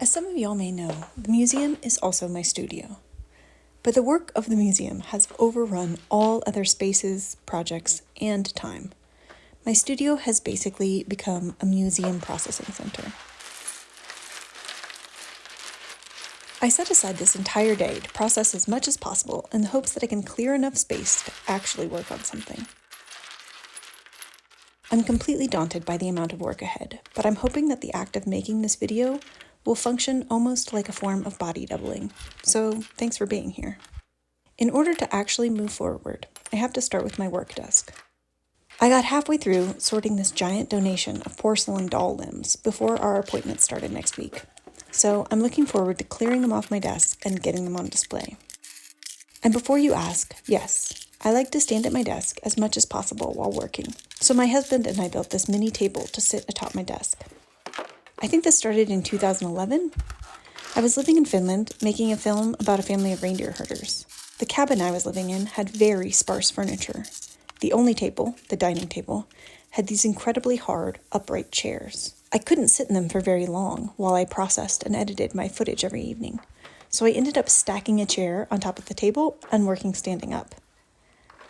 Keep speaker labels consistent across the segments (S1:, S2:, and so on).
S1: As some of y'all may know, the museum is also my studio. But the work of the museum has overrun all other spaces, projects, and time. My studio has basically become a museum processing center. I set aside this entire day to process as much as possible in the hopes that I can clear enough space to actually work on something. I'm completely daunted by the amount of work ahead, but I'm hoping that the act of making this video will function almost like a form of body doubling, so thanks for being here. In order to actually move forward, I have to start with my work desk. I got halfway through sorting this giant donation of porcelain doll limbs before our appointment started next week, so I'm looking forward to clearing them off my desk and getting them on display. And before you ask, yes, I like to stand at my desk as much as possible while working, so my husband and I built this mini table to sit atop my desk. I think this started in 2011. I was living in Finland, making a film about a family of reindeer herders. The cabin I was living in had very sparse furniture. The only table, the dining table, had these incredibly hard, upright chairs. I couldn't sit in them for very long while I processed and edited my footage every evening, so I ended up stacking a chair on top of the table and working standing up.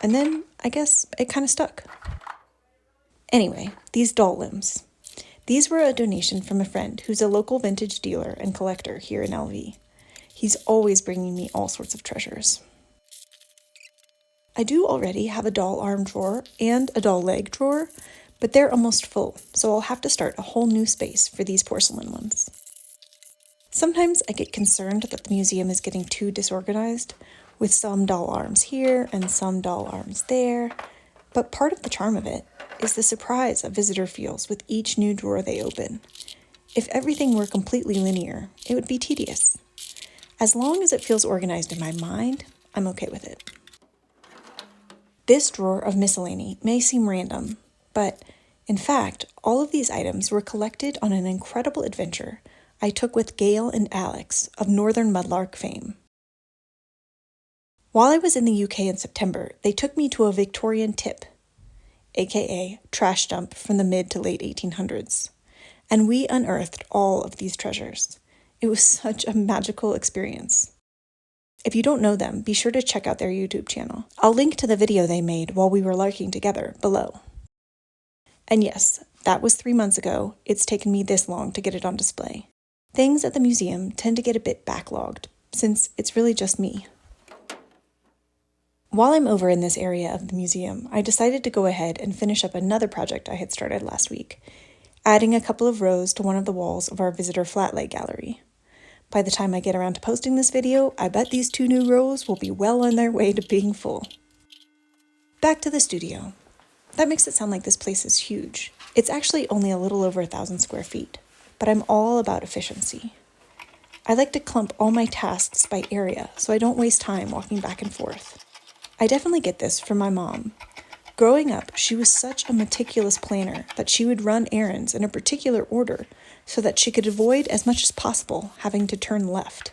S1: And then, I guess, it kind of stuck. Anyway, these doll limbs. These were a donation from a friend who's a local vintage dealer and collector here in LV. He's always bringing me all sorts of treasures. I do already have a doll arm drawer and a doll leg drawer, but they're almost full, so I'll have to start a whole new space for these porcelain ones. Sometimes I get concerned that the museum is getting too disorganized, with some doll arms here and some doll arms there, but part of the charm of it is the surprise a visitor feels with each new drawer they open. If everything were completely linear, it would be tedious. As long as it feels organized in my mind, I'm okay with it. This drawer of Miscellane may seem random, but in fact, all of these items were collected on an incredible adventure I took with Gail and Alex of Northern Mudlark fame. While I was in the UK in September, they took me to a Victorian tip, aka trash dump from the mid to late 1800s, and we unearthed all of these treasures. It was such a magical experience. If you don't know them, be sure to check out their YouTube channel. I'll link to the video they made while we were larking together below. And yes, that was 3 months ago. It's taken me this long to get it on display. Things at the museum tend to get a bit backlogged, since it's really just me. While I'm over in this area of the museum, I decided to go ahead and finish up another project I had started last week, adding a couple of rows to one of the walls of our visitor flatlay gallery. By the time I get around to posting this video, I bet these 2 new rows will be well on their way to being full. Back to the studio. That makes it sound like this place is huge. It's actually only a little over 1,000 square feet, but I'm all about efficiency. I like to clump all my tasks by area so I don't waste time walking back and forth. I definitely get this from my mom. Growing up, she was such a meticulous planner that she would run errands in a particular order so that she could avoid as much as possible having to turn left.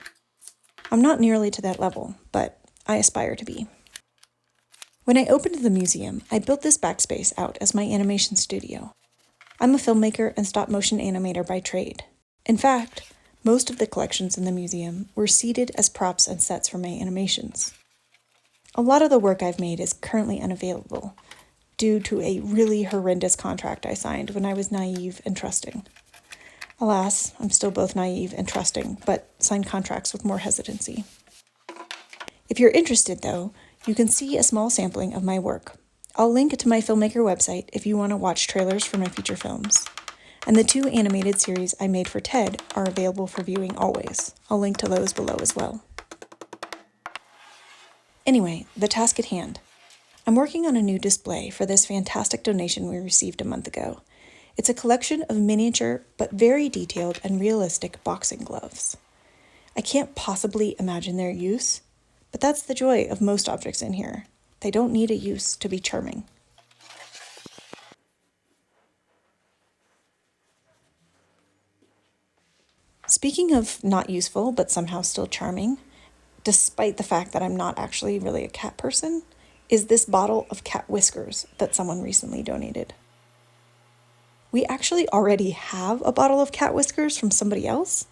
S1: I'm not nearly to that level, but I aspire to be. When I opened the museum, I built this backspace out as my animation studio. I'm a filmmaker and stop-motion animator by trade. In fact, most of the collections in the museum were seated as props and sets for my animations. A lot of the work I've made is currently unavailable due to a really horrendous contract I signed when I was naive and trusting. Alas, I'm still both naive and trusting, but sign contracts with more hesitancy. If you're interested, though, you can see a small sampling of my work. I'll link to my filmmaker website if you want to watch trailers for my feature films. And the 2 animated series I made for TED are available for viewing always. I'll link to those below as well. Anyway, the task at hand. I'm working on a new display for this fantastic donation we received a month ago. It's a collection of miniature but very detailed and realistic boxing gloves. I can't possibly imagine their use, but that's the joy of most objects in here. They don't need a use to be charming. Speaking of not useful but somehow still charming, despite the fact that I'm not actually really a cat person, is this bottle of cat Whiskers that someone recently donated. We actually already have a bottle of cat Whiskers from somebody else,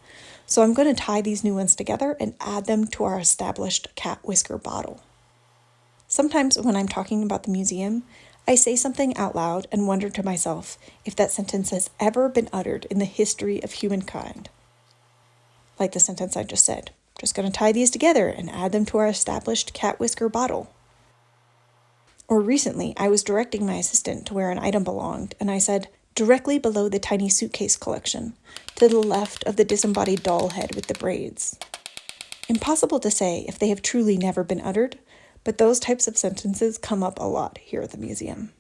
S1: So I'm going to tie these new ones together and add them to our established cat whisker bottle. Sometimes when I'm talking about the museum, I say something out loud and wonder to myself if that sentence has ever been uttered in the history of humankind. Like the sentence I just said. Just going to tie these together and add them to our established cat whisker bottle. Or recently, I was directing my assistant to where an item belonged, and I said, directly below the tiny suitcase collection, to the left of the disembodied doll head with the braids. Impossible to say if they have truly never been uttered, but those types of sentences come up a lot here at the museum.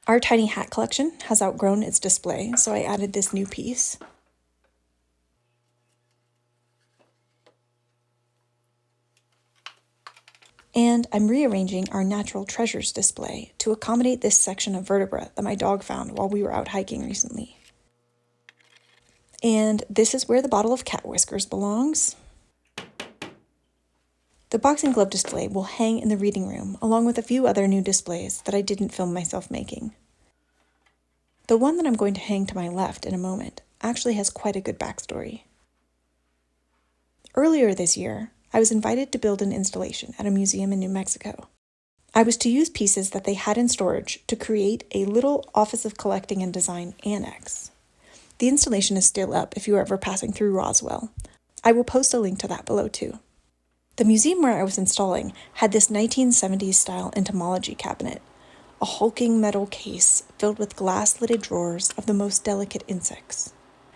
S1: Our tiny hat collection has outgrown its display, so I added this new piece. And I'm rearranging our natural treasures display to accommodate this section of vertebra that my dog found while we were out hiking recently. And this is where the bottle of cat whiskers belongs. The boxing glove display will hang in the reading room, along with a few other new displays that I didn't film myself making. The one that I'm going to hang to my left in a moment actually has quite a good backstory. Earlier this year, I was invited to build an installation at a museum in New Mexico. I was to use pieces that they had in storage to create a little Office of Collecting and Design Annex. The installation is still up if you are ever passing through Roswell. I will post a link to that below too. The museum where I was installing had this 1970s style entomology cabinet, a hulking metal case filled with glass-lidded drawers of the most delicate insects.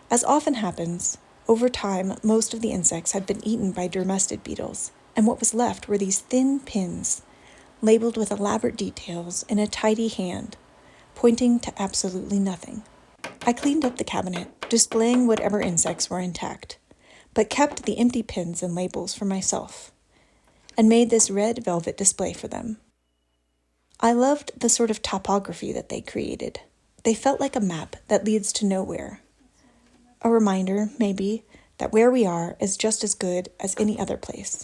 S1: As often happens, over time, most of the insects had been eaten by dermestid beetles, and what was left were these thin pins, labeled with elaborate details in a tidy hand, pointing to absolutely nothing. I cleaned up the cabinet, displaying whatever insects were intact, but kept the empty pins and labels for myself, and made this red velvet display for them. I loved the sort of topography that they created. They felt like a map that leads to nowhere. A reminder, maybe, that where we are is just as good as any other place.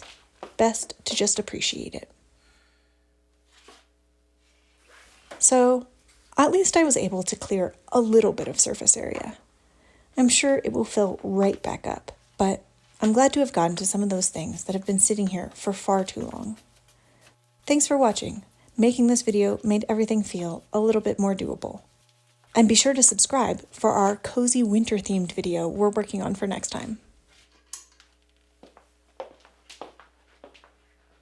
S1: Best to just appreciate it. So, at least I was able to clear a little bit of surface area. I'm sure it will fill right back up, but I'm glad to have gotten to some of those things that have been sitting here for far too long. Thanks for watching. Making this video made everything feel a little bit more doable. And be sure to subscribe for our cozy winter-themed video we're working on for next time.